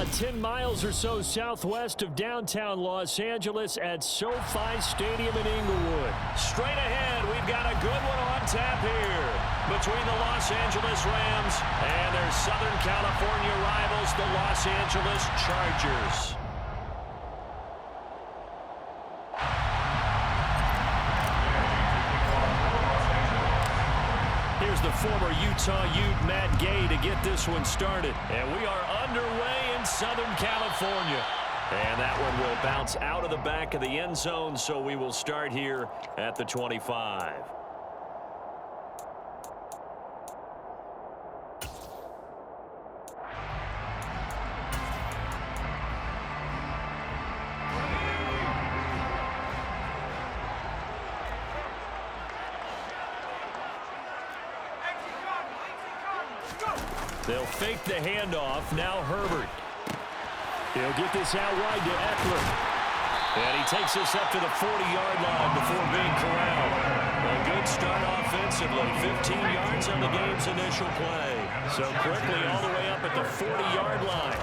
10 miles or so southwest of downtown Los Angeles at SoFi Stadium in Inglewood. Straight ahead, we've got a good one on tap here between the Los Angeles Rams and their Southern California rivals, the Los Angeles Chargers. Here's the former Utah Ute Matt Gay to get this one started. And we are underway in Southern California. And that one will bounce out of the back of the end zone, so we will start here at the 25. They'll fake the handoff. Now Herbert. He'll get this out wide to Eckler. And he takes this up to the 40-yard line before being corralled. A good start offensively. 15 yards on the game's initial play. So quickly all the way up at the 40-yard line.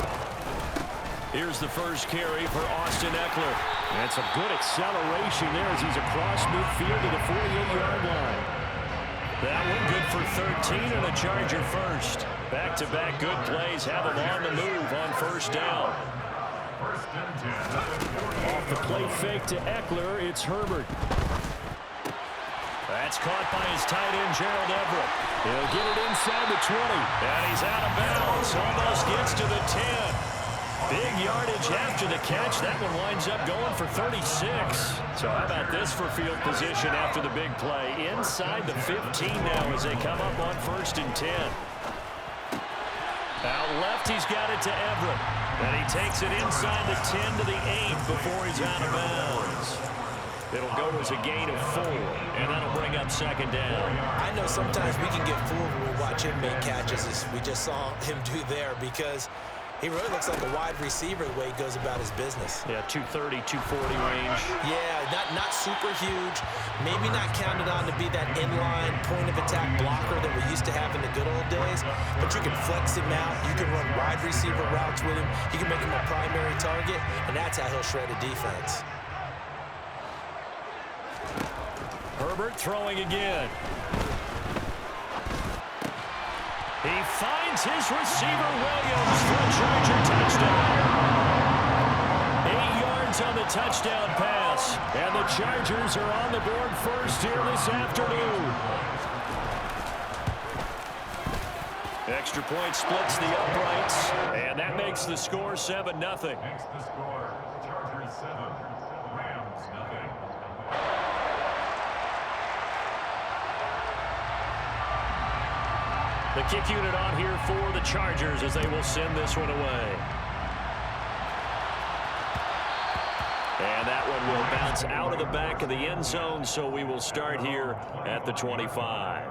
Here's the first carry for Austin Eckler. And some good acceleration there as he's across midfield to the 48-yard line. That one good for 13 and a Charger first. Back-to-back good plays have him on the move on first down. Off the play fake to Eckler, it's Herbert. That's caught by his tight end, Gerald Everett. He'll get it inside the 20. And he's out of bounds. Almost gets to the 10. Big yardage after the catch. That one winds up going for 36. So how about this for field position after the big play? Inside the 15 now as they come up on 1st and 10. Out left, he's got it to Everett. And he takes it inside the 10 to the 8 before he's out of bounds. It'll go as a gain of 4, and that'll bring up 2nd down. I know sometimes we can get fooled when we watch him make catches, as we just saw him do there, because he really looks like a wide receiver the way he goes about his business. Yeah, 230, 240 range. Yeah, not super huge. Maybe not counted on to be that inline point-of-attack blocker that we used to have in the good old days. But you can flex him out. You can run wide receiver routes with him. You can make him a primary target, and that's how he'll shred a defense. Herbert throwing again. He finds his receiver, Williams, for a Charger touchdown. 8 yards on the touchdown pass. And the Chargers are on the board first here this afternoon. Extra point splits the uprights. And that makes the score 7-0. Makes the score Chargers 7, Rams 0. The kick unit on here for the Chargers as they will send this one away. And that one will bounce out of the back of the end zone, so we will start here at the 25.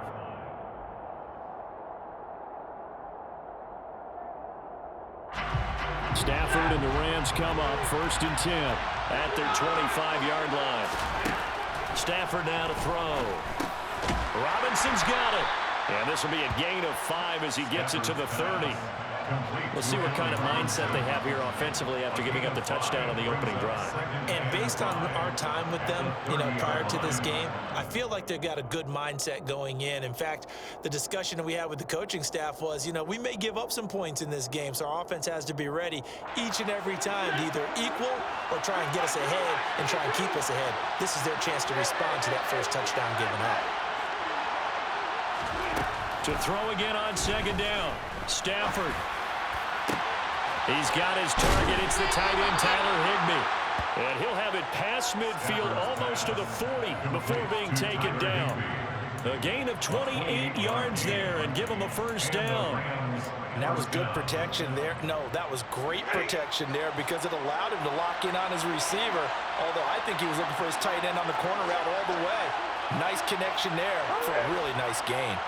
Stafford and the Rams come up 1st and 10 at their 25-yard line. Stafford now to throw. Robinson's got it. And this will be a gain of 5 as he gets it to the 30. We'll see what kind of mindset they have here offensively after giving up the touchdown on the opening drive. And based on our time with them, prior to this game, I feel like they've got a good mindset going in. In fact, the discussion that we had with the coaching staff was, we may give up some points in this game, so our offense has to be ready each and every time to either equal or try and get us ahead and try and keep us ahead. This is their chance to respond to that first touchdown given up. To throw again on 2nd down. Stafford. He's got his target. It's the tight end, Tyler Higbee. And he'll have it past midfield almost to the 40 before being taken down. A gain of 28 yards there and give him a first down. And that was good protection there. No, that was great protection there because it allowed him to lock in on his receiver. Although I think he was looking for his tight end on the corner route all the way. Nice connection there for a really nice gain.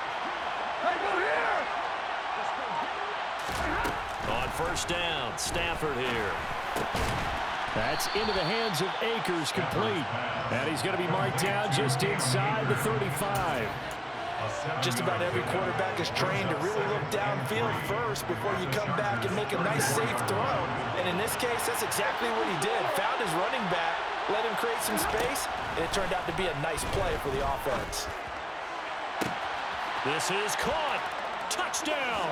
On 1st down, Stafford here. That's into the hands of Akers, complete. And he's going to be marked down just inside the 35. Just about every quarterback is trained to really look downfield first before you come back and make a nice, safe throw. And in this case, that's exactly what he did. Found his running back, let him create some space, and it turned out to be a nice play for the offense. This is caught. Touchdown.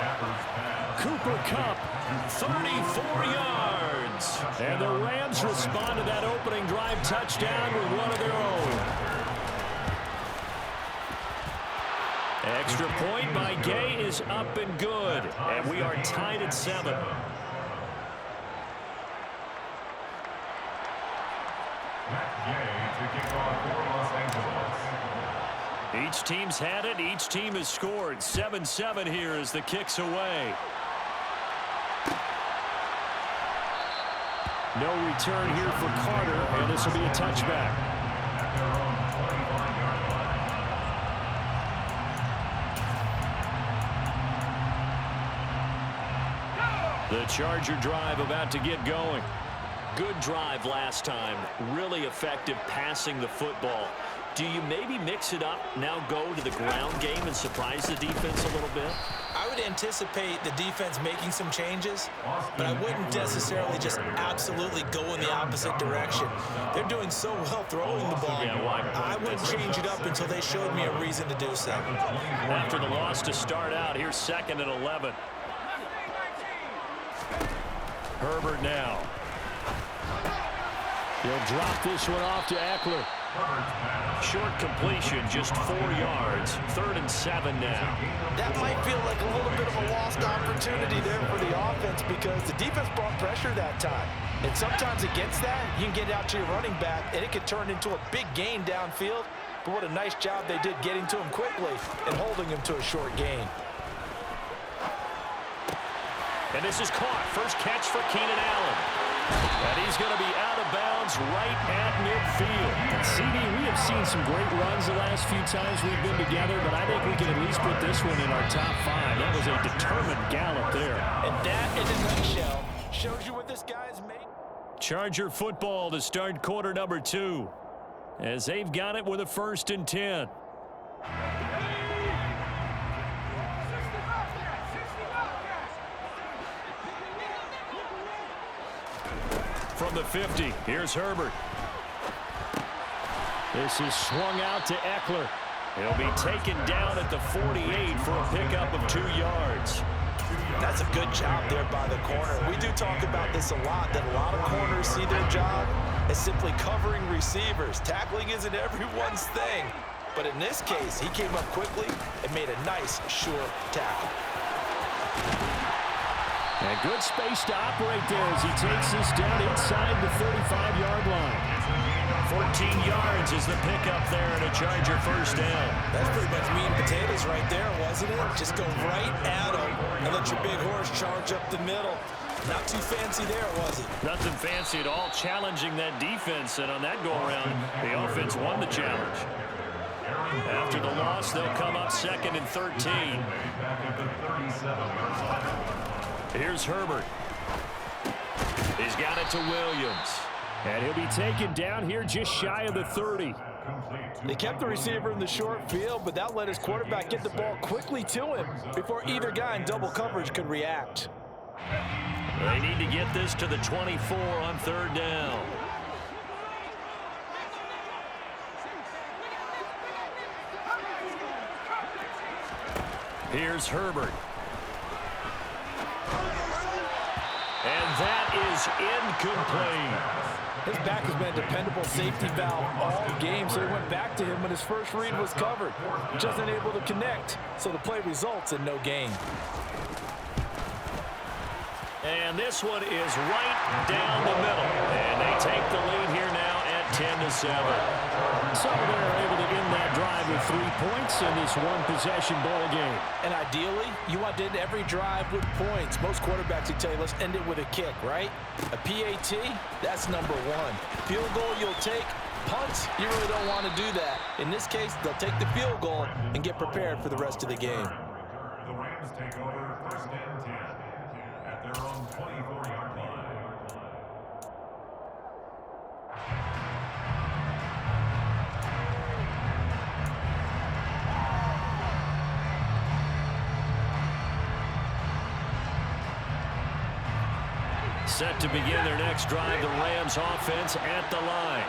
Cooper Kupp, 34 yards. And the Rams respond to that opening drive touchdown with one of their own. Extra point by Gay is up and good. And we are tied at 7. Matt Gay to kick off for Los Angeles. Each team's had it. Each team has scored. 7-7 here as the kick's away. No return here for Carter, and this will be a touchback. The Charger drive about to get going. Good drive last time. Really effective passing the football. Do you maybe mix it up, now go to the ground game and surprise the defense a little bit? I would anticipate the defense making some changes, but I wouldn't necessarily just absolutely go in the opposite direction. They're doing so well throwing the ball. Yeah, well, I wouldn't change it up until they showed me a reason to do so. After the loss to start out, here's 2nd and 11. Herbert now. He'll drop this one off to Eckler. Short completion, just 4 yards. 3rd and 7 now. That might feel like a little bit of a lost opportunity there for the offense because the defense brought pressure that time. And sometimes against that, you can get out to your running back, and it could turn into a big gain downfield. But what a nice job they did getting to him quickly and holding him to a short gain. And this is caught. First catch for Keenan Allen. And he's going to be out of bounds right at midfield. And CD, we have seen some great runs the last few times we've been together, but I think we can at least put this one in our top 5. That was a determined gallop there. And that, in a nutshell, shows you what this guy's made. Charger football to start quarter number 2. As they've got it with a 1st and 10. From the 50, here's Herbert. This is swung out to Eckler. He'll be taken down at the 48 for a pickup of 2 yards. That's a good job there by the corner. We do talk about this a lot, that a lot of corners see their job as simply covering receivers. Tackling isn't everyone's thing. But in this case, he came up quickly and made a nice, sure tackle. And good space to operate there as he takes this down inside the 35-yard line. 14 yards is the pickup there and a Charger first down. That's pretty much meat and potatoes right there, wasn't it? Just go right at him and let your big horse charge up the middle. Not too fancy there, was it? Nothing fancy at all, challenging that defense, and on that go-around, the offense won the challenge. After the loss, they'll come up 2nd and 13. Here's Herbert. He's got it to Williams. And he'll be taken down here just shy of the 30. They kept the receiver in the short field, but that let his quarterback get the ball quickly to him before either guy in double coverage could react. They need to get this to the 24 on 3rd down. Here's Herbert. And that is incomplete. His back has been a dependable safety valve all game, so he went back to him when his first read was covered. Just unable to connect, so the play results in no gain. And this one is right down the middle. And they take the lead here now at 10-7. So they're able to end that drive with 3 points in this one-possession ball game. And ideally, you want to end every drive with points. Most quarterbacks would tell you, let's end it with a kick, right? A PAT, that's number 1. Field goal you'll take. Punts, you really don't want to do that. In this case, they'll take the field goal and get prepared for the rest of the game. The Rams take over 1st and 10 at their own 24-yard line. set to begin their next drive. The Rams offense at the line.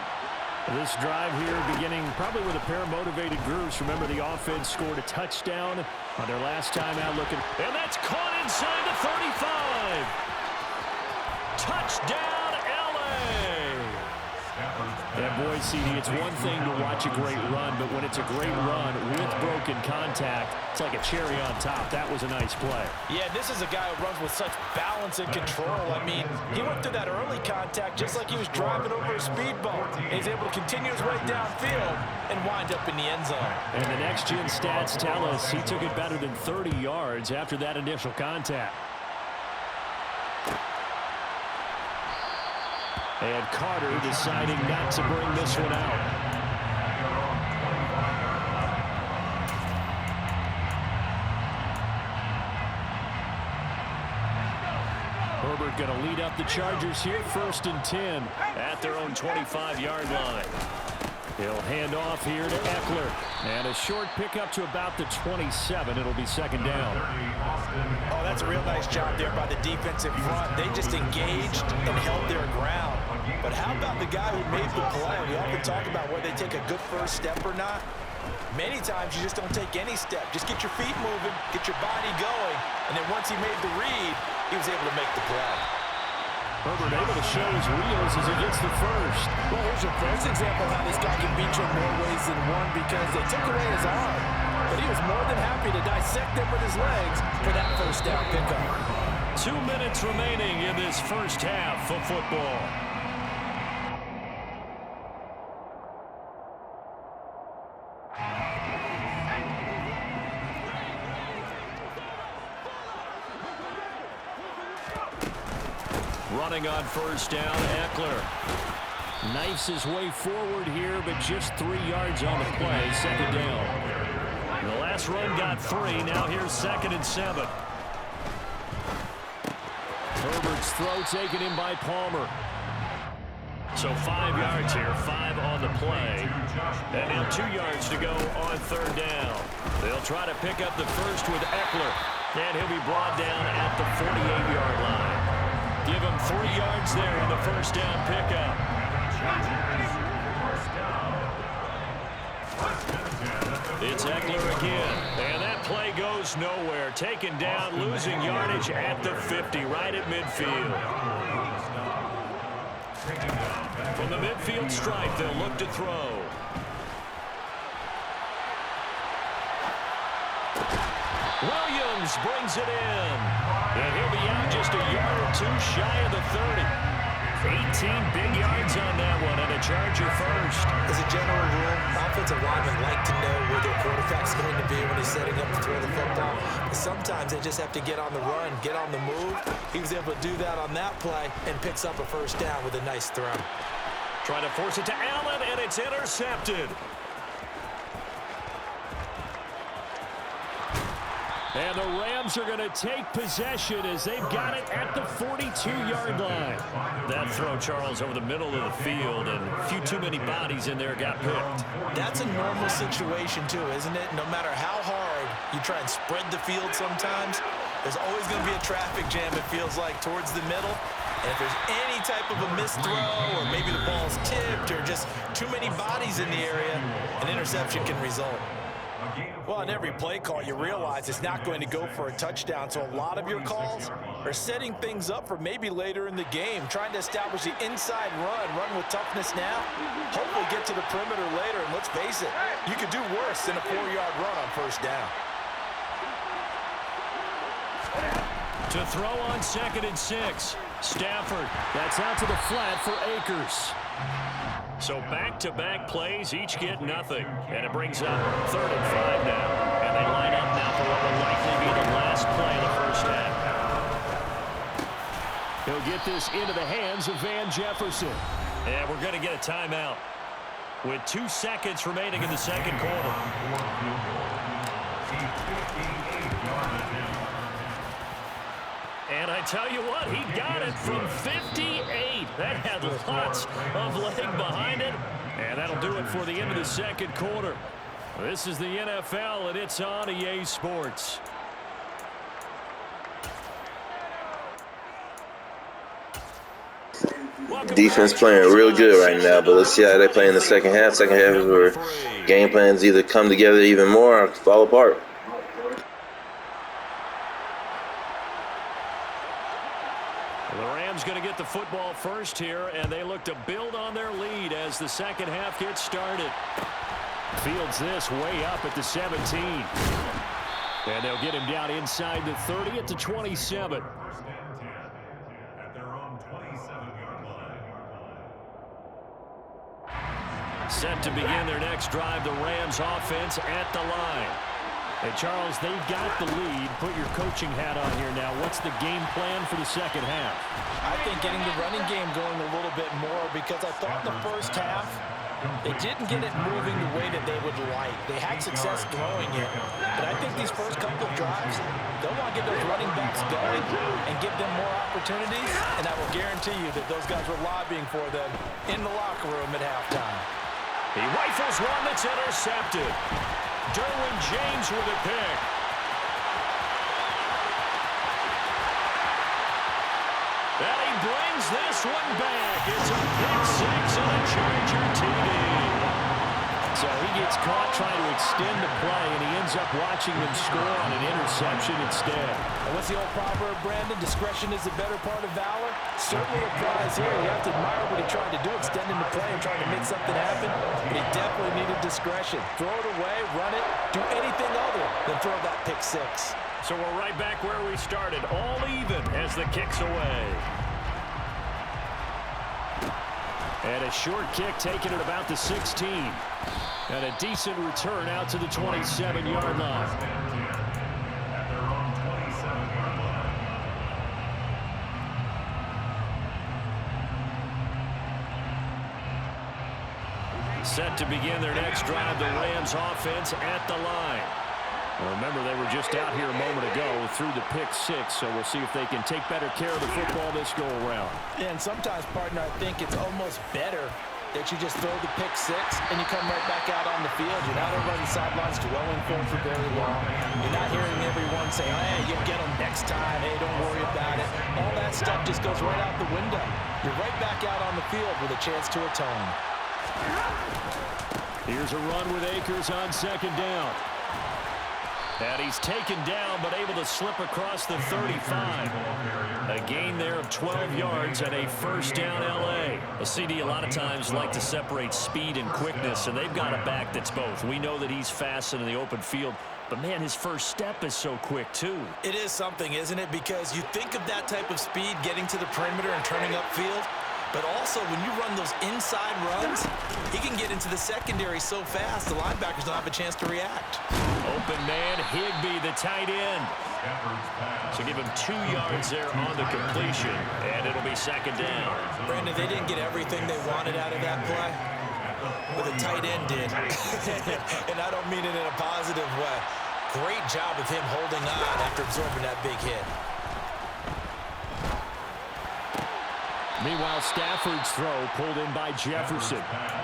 This drive here beginning probably with a pair of motivated groups. Remember, the offense scored a touchdown on their last time out looking. And that's caught inside the 35. Touchdown, L.A. Yeah, boy, CD, it's one thing to watch a great run, but when it's a great run with broken contact, it's like a cherry on top. That was a nice play. Yeah, this is a guy who runs with such balance and control. I mean, he went through that early contact just like he was driving over a speed bump. And he's able to continue his way downfield and wind up in the end zone. And the next-gen stats tell us he took it better than 30 yards after that initial contact. And Carter deciding not to bring this one out. Herbert going to lead up the Chargers here, 1st and 10 at their own 25-yard line. He'll hand off here to Eckler. And a short pickup to about the 27. It'll be 2nd down. Oh, that's a real nice job there by the defensive front. They just engaged and held their ground. But how about the guy who made the play? We often talk about whether they take a good first step or not. Many times you just don't take any step. Just get your feet moving, get your body going, and then once he made the read, he was able to make the play. Herbert able to show his wheels as he gets the first. Well, here's your first example of how this guy can beat you in more ways than one because they took away his arm. But he was more than happy to dissect them with his legs for that first down pickup. 2 minutes remaining in this first half of football. Running on first down, Eckler. Knifes his way forward here, but just 3 yards on the play. 2nd down. The last run got 3. Now here's 2nd and 7. Herbert's throw taken in by Palmer. So 5 yards here, 5 on the play. And now 2 yards to go on 3rd down. They'll try to pick up the first with Eckler. And he'll be brought down at the 48-yard line. Give him 3 yards there on the first down pickup. It's Eckler again. And that play goes nowhere. Taken down, losing yardage at the 50, right at midfield. From the midfield stripe, they'll look to throw. Williams brings it in. And he'll be out just a yard or 2 shy of the 30. 18 big yards on that one, and a Charger first. As a general rule, offensive linemen like to know where their quarterback's going to be when he's setting up to throw the football. But sometimes they just have to get on the run, get on the move. He was able to do that on that play and picks up a first down with a nice throw. Trying to force it to Allen, and it's intercepted. And the Rams are going to take possession as they've got it at the 42-yard line. That throw, Charles, over the middle of the field, and a few too many bodies in there got picked. That's a normal situation, too, isn't it? No matter how hard you try and spread the field sometimes, there's always going to be a traffic jam, it feels like, towards the middle. And if there's any type of a missed throw or maybe the ball's tipped or just too many bodies in the area, an interception can result. Well, in every play call, you realize it's not going to go for a touchdown, so a lot of your calls are setting things up for maybe later in the game, trying to establish the inside run with toughness now, hopefully get to the perimeter later, and let's face it, you could do worse than a 4-yard run on first down. To throw on 2nd and 6, Stafford. That's out to the flat for Akers. So back-to-back plays, each get nothing. And it brings up 3rd and 5 now. And they line up now for what will likely be the last play of the first half. He'll get this into the hands of Van Jefferson. And we're going to get a timeout with 2 seconds remaining in the second quarter. And I tell you what, he got it from 58. That had lots of leg behind it. And that'll do it for the end of the second quarter. This is the NFL, and it's on EA Sports. defense playing real good right now, but let's see how they play in the second half. Second half is where game plans either come together even more or fall apart. The Rams going to get the football first here, and they look to build on their lead as the second half gets started. Fields this way up at the 17. And they'll get him down inside the 30 at the 27. First and 10 at their own 27-yard line. Set to begin their next drive, the Rams offense at the line. And Charles, they've got the lead. Put your coaching hat on here now. What's the game plan for the second half? I think getting the running game going a little bit more, because I thought in the first half they didn't get it moving the way that they would like. They had success throwing it, but I think these first couple of drives, they'll want to get those running backs going and give them more opportunities, and I will guarantee you that those guys were lobbying for them in the locker room at halftime. He rifles one that's intercepted. Derwin James with a pick. And he brings this one back. It's a pick six and a Charger TD. So he gets caught trying to extend the play, and he ends up watching them score on an interception instead. And what's the old proverb, Brandon? Discretion is the better part of valor. Certainly applies here. You have to admire what he tried to do, extending the play and trying to make something happen. But he definitely needed discretion. Throw it away, run it, do anything other than throw that pick six. So we're right back where we started, all even as the kick's away. And a short kick taken at about the 16. And a decent return out to the 27-yard line. At their own 27-yard line. Set to begin their next drive, the Rams offense at the line. Well, remember, they were just out here a moment ago through the pick six, so we'll see if they can take better care of the football this go around. Yeah, and sometimes, partner, I think it's almost better that you just throw the pick six and you come right back out on the field. You're not over on the sidelines dwelling for very long. You're not hearing everyone say, hey, you'll get them next time. Hey, don't worry about it. All that stuff just goes right out the window. You're right back out on the field with a chance to atone. Here's a run with Akers on second down. And he's taken down, but able to slip across the 35. A gain there of 12 yards and a first down L.A. A CD a lot of times like to separate speed and quickness, and they've got a back that's both. We know that he's fast in the open field, but, man, his first step is so quick, too. It is something, isn't it? Because you think of that type of speed getting to the perimeter and turning upfield, but also when you run those inside runs, he can get into the secondary so fast the linebackers don't have a chance to react. Open man, Higbee, the tight end. So give him 2 yards there on the completion, and it'll be second down. Brandon, they didn't get everything they wanted out of that play, but the tight end did. And I don't mean it in a positive way. Great job of him holding on after absorbing that big hit. Meanwhile, Stafford's throw pulled in by Jefferson.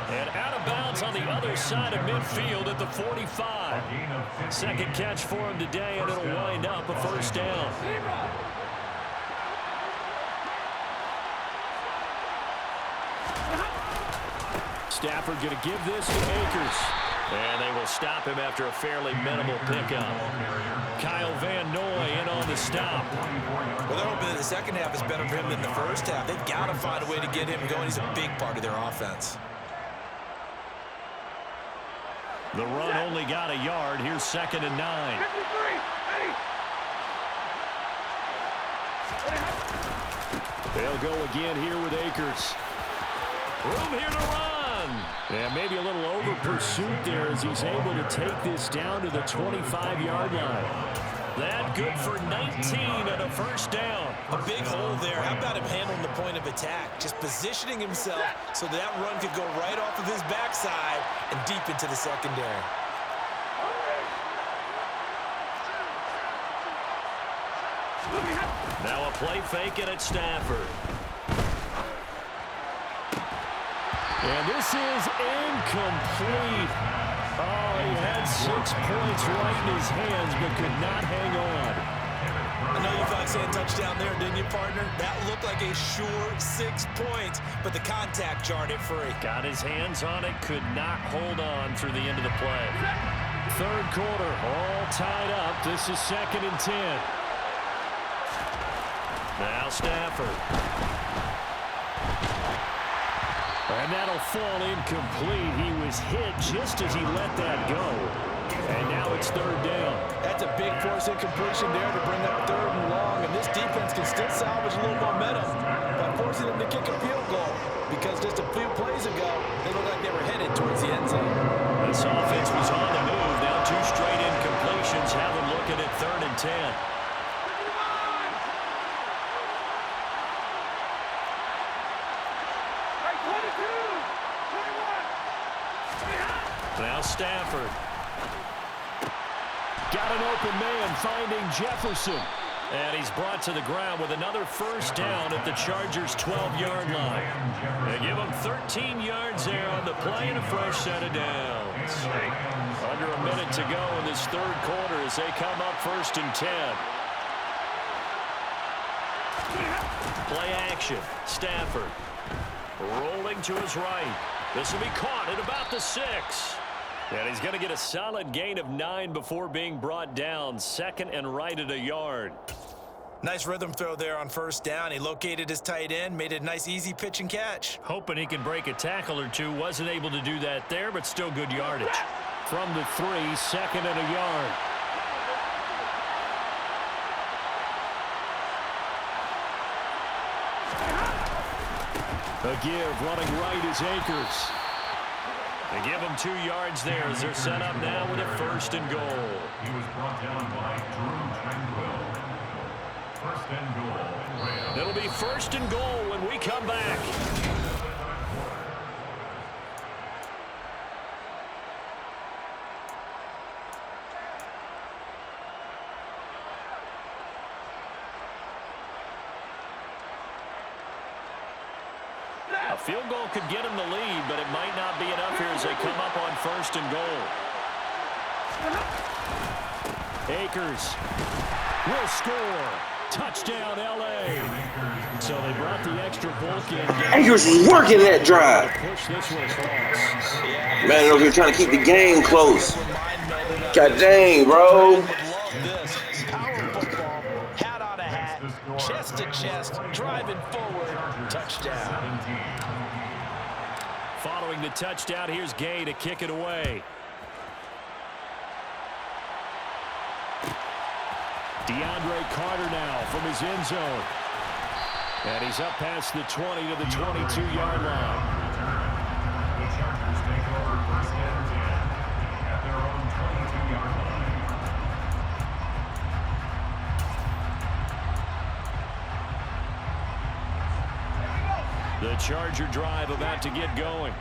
And out of bounds on the other side of midfield at the 45. Second catch for him today, and it'll wind up a first down. Stafford going to give this to Akers. And they will stop him after a fairly minimal pickup. Kyle Van Noy in on the stop. Well, they're hoping that the second half is better for him than the first half. They've got to find a way to get him going. He's a big part of their offense. The run only got a yard. Here's second and 9. They'll go again here with Akers. Room here to run. And maybe a little over pursuit there as he's able to take this down to the 25-yard line. That good for 19 and a first down. A big hole there. How about him handling the point of attack? Just positioning himself so that run could go right off of his backside and deep into the secondary. Now a play fake and it's Stafford. And this is incomplete. Oh, he had 6 points right in his hands, but could not hang on. I know you felt like saying touchdown there, didn't you, partner? That looked like a sure 6 points, but the contact jarred it free. Got his hands on it, could not hold on through the end of the play. Third quarter, all tied up. This is 2nd and 10. Now Stafford. And that'll fall incomplete. He was hit just as he let that go. And now it's 3rd down. That's a big force incompletion there to bring up 3rd and long, and this defense can still salvage a little momentum by forcing them to kick a field goal, because just a few plays ago, they looked like they were headed towards the end zone. This offense was on the move. Now 2 straight incompletions have them looking at 3rd and 10. Now Stafford. Got an open man finding Jefferson. And he's brought to the ground with another 1st down at the Chargers' 12-yard line. They give him 13 yards there on the play and a fresh set of downs. Under a minute to go in this 3rd quarter as they come up 1st and 10. Play action. Stafford rolling to his right. This will be caught at about the 6. And he's going to get a solid gain of 9 before being brought down. 2nd and right at a yard. Nice rhythm throw there on 1st down. He located his tight end, made it a nice easy pitch and catch. Hoping he can break a tackle or two. Wasn't able to do that there, but still good yardage. From the 3, 2nd and a yard. A give running right is Akers. They give him 2 yards there as they're set up now with a 1st and goal. He was brought down by Drew Tranquill. 1st and goal. Rams. It'll be 1st and goal when we come back. A field goal could get him the lead, but it might not be enough here as they come up on 1st and goal. Akers will score. Touchdown, L.A. So they brought the extra bulk in. Akers was working that drive. Push this one across. Man, they're trying to keep the game close. God dang, bro. Chest to chest, driving forward, touchdown. Following the touchdown, here's Gay to kick it away. DeAndre Carter now from his end zone. And he's up past the 20 to the 22-yard line. The Chargers take over 1st and 10 at their own 22-yard line. The Charger drive about to get going.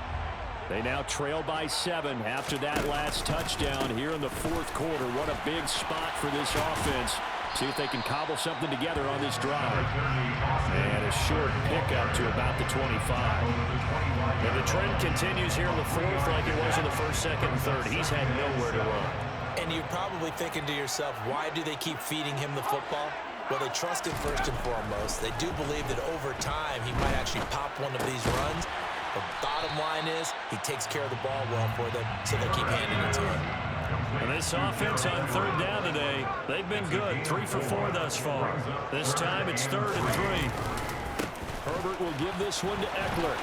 They now trail by 7 after that last touchdown here in the 4th quarter. What a big spot for this offense. See if they can cobble something together on this drive. And a short pickup to about the 25. And the trend continues here in the 4th like it was in the 1st, 2nd, and 3rd. He's had nowhere to run. And you're probably thinking to yourself, why do they keep feeding him the football? Well, they trust him first and foremost. They do believe that over time he might actually pop one of these runs. The bottom line is he takes care of the ball well for them, so they keep handing it to him. And this offense on 3rd down today, they've been good. 3 for 4 thus far. This time it's 3rd and 3. Herbert will give this one to Eckler.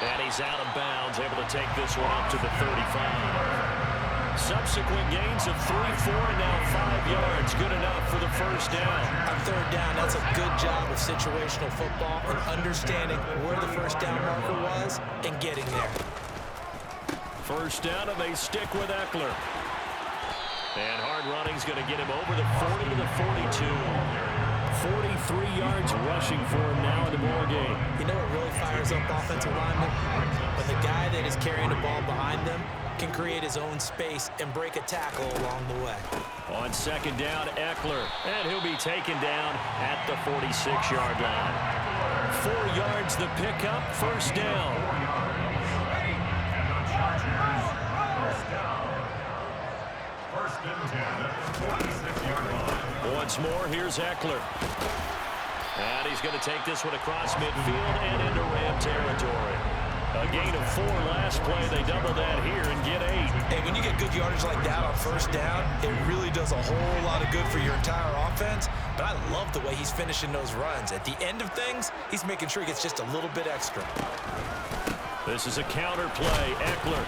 And he's out of bounds, able to take this one up to the 35. Subsequent gains of 3, 4, and now 5 yards. Good enough for the 1st down. On 3rd down, that's a good job of situational football and understanding where the 1st down marker was and getting there. 1st down, and they stick with Eckler. And hard running's going to get him over the 40 to the 42. 43 yards rushing for him now in the ball game. You know what really fires up offensive linemen? When the guy that is carrying the ball behind them can create his own space and break a tackle along the way. On 2nd down, Eckler. And he'll be taken down at the 46-yard line. 4 yards the pickup, 1st down. And the Chargers, 1st down. 1st and 10 at the 46-yard line. Once more, here's Eckler. And he's going to take this one across midfield and into Ram territory. A gain of 4 last play. They double that here and get 8. Hey, when you get good yardage like that on first down, it really does a whole lot of good for your entire offense. But I love the way he's finishing those runs. At the end of things, he's making sure he gets just a little bit extra. This is a counter play. Eckler.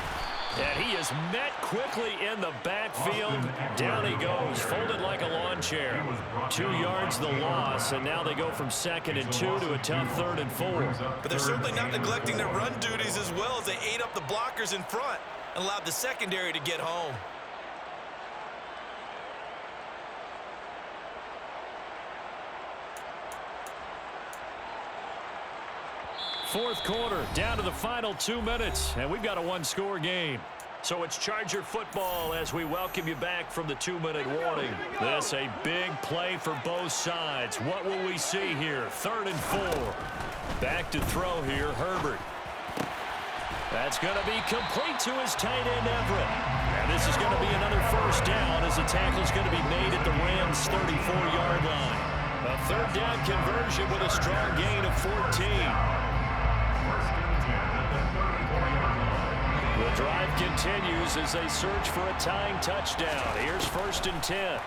And he is met quickly in the backfield. Down he goes, folded like a lawn chair. 2 yards the loss, and now they go from 2nd and 2 to a tough 3rd and 4. But they're certainly not neglecting their run duties as well as they ate up the blockers in front and allowed the secondary to get home. Fourth quarter, down to the final 2 minutes, and we've got a 1-score game. So it's Charger football as we welcome you back from the 2-minute warning. This a big play for both sides. What will we see here? 3rd and 4. Back to throw here, Herbert. That's going to be complete to his tight end, Everett. And this is going to be another first down as the tackle is going to be made at the Rams' 34-yard line. A 3rd down conversion with a strong gain of 14. The drive continues as they search for a tying touchdown. Here's 1st and 10.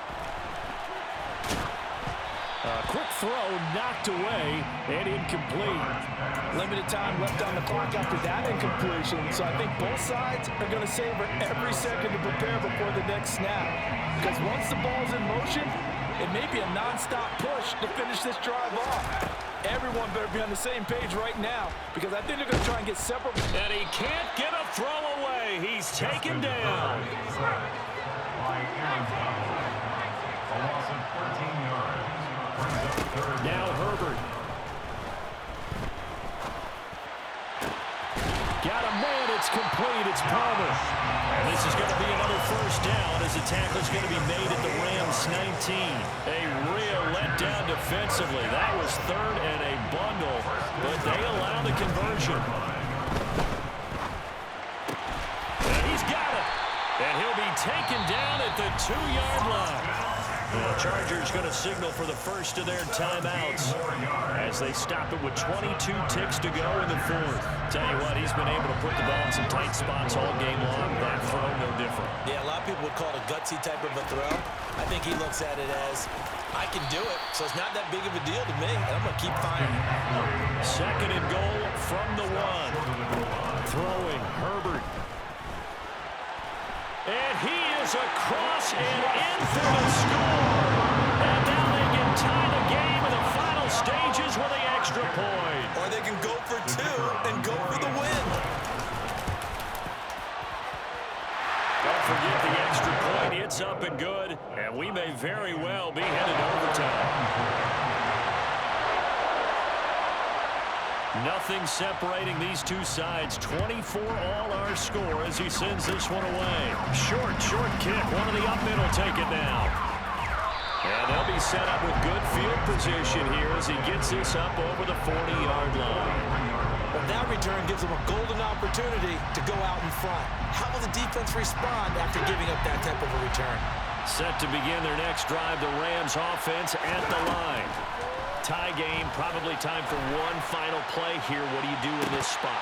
A quick throw knocked away and incomplete. Limited time left on the clock after that incompletion. So I think both sides are going to savor every second to prepare before the next snap. Because once the ball's in motion, it may be a non-stop push to finish this drive off. Everyone better be on the same page right now because I think they're going to try and get separate. And he can't get a throw away. He's taken down. Now Herbert. Got a man. It's complete. It's Palmer. And this is going to be another first down as the tackle is going to be made at the Rams' 19. A real letdown defensively. That was 3rd and a bundle, but they allow the conversion. And he's got it. And he'll be taken down at the 2-yard line. The Chargers going to signal for the first of their timeouts as they stop it with 22 ticks to go in the 4th. Tell you what, he's been able to put the ball in some tight spots all game long. That throw, no different. Yeah, a lot of people would call it a gutsy type of a throw. I think he looks at it as, I can do it, so it's not that big of a deal to me, and I'm going to keep firing. 2nd and goal from the 1. Throwing, Herbert. And he is across and in for the score. And now they can tie the game in the final stages with the extra point. Or they can go for 2 and go for the win. Don't forget the extra point. It's up and good. And we may very well be headed to overtime. Nothing separating these two sides. 24 all our score as he sends this one away. Short kick. One of the up middle take it now. And they'll be set up with good field position here as he gets this up over the 40-yard line. Well, that return gives them a golden opportunity to go out in front. How will the defense respond after giving up that type of a return? Set to begin their next drive, the Rams offense at the line. Tie game, probably time for one final play here. What do you do in this spot?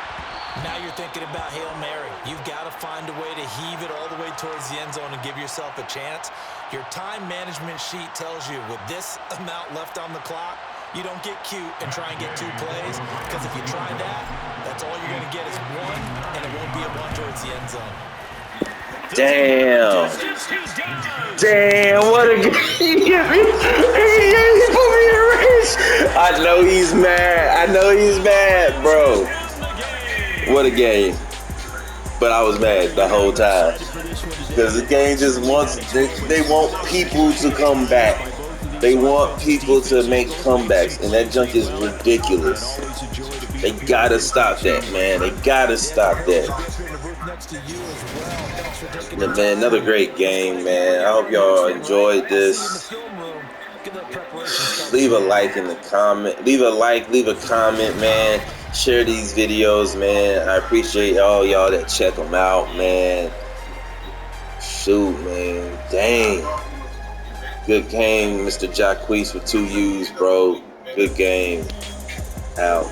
Now you're thinking about Hail Mary. You've got to find a way to heave it all the way towards the end zone and give yourself a chance. Your time management sheet tells you with this amount left on the clock, you don't get cute and try and get 2 plays, because if you try that, that's all you're going to get is 1, and it won't be a 1 towards the end zone. Damn. Damn, what a game. I know he's mad. I know he's mad, bro. What a game. But I was mad the whole time. Because the game just wants, they want people to come back. They want people to make comebacks. And that junk is ridiculous. They gotta stop that, man. They gotta stop that. Man, another great game, man. I hope y'all enjoyed this. Leave a like in the comment. Leave a like, leave a comment, man. Share these videos, man. I appreciate all y'all that check them out, man. Shoot, man. Dang. Good game, Mr. Jacquees for 2 U's, bro. Good game. Out.